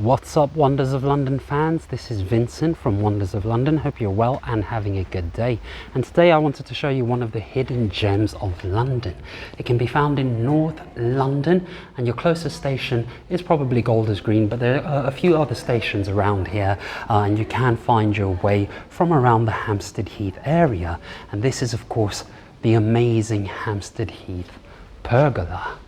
What's up, Wonders of London fans? This is Vincent from Wonders of London. Hope you're well and having a good day. And today I wanted to show you one of the hidden gems of London. It can be found in North London, and your closest station is probably Golders Green, but there are a few other stations around here, and you can find your way from around the Hampstead Heath area. And this is, of course, the amazing Hampstead Heath Pergola.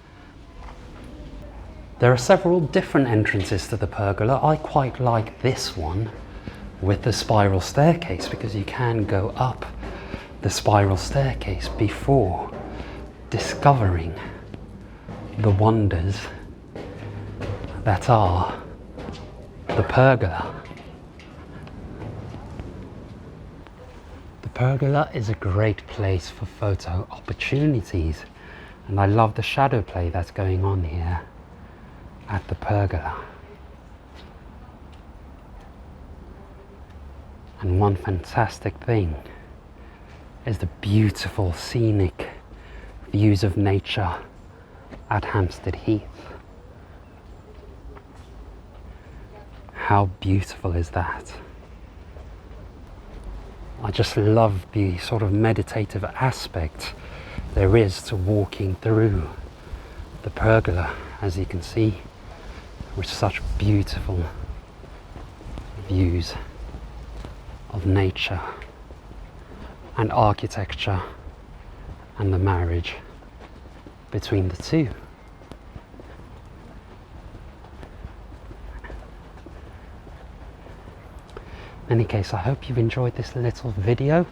There are several different entrances to the pergola. I quite like this one with the spiral staircase because you can go up the spiral staircase before discovering the wonders that are the pergola. The pergola is a great place for photo opportunities, and I love the shadow play that's going on here at the pergola. And one fantastic thing is the beautiful scenic views of nature at Hampstead Heath. How beautiful is that? I just love the sort of meditative aspect there is to walking through the pergola, as you can see, with such beautiful views of nature and architecture and the marriage between the two. In any case, I hope you've enjoyed this little video.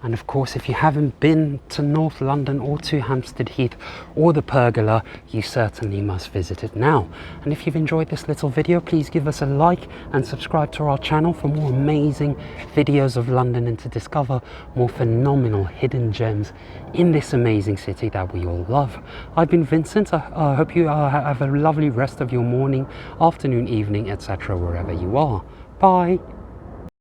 And of course, if you haven't been to North London or to Hampstead Heath or the pergola, you certainly must visit it now. And if you've enjoyed this little video, please give us a like and subscribe to our channel for more amazing videos of London and to discover more phenomenal hidden gems in this amazing city that we all love. I've been Vincent. I hope you have a lovely rest of your morning, afternoon, evening, etc. wherever you are. Bye.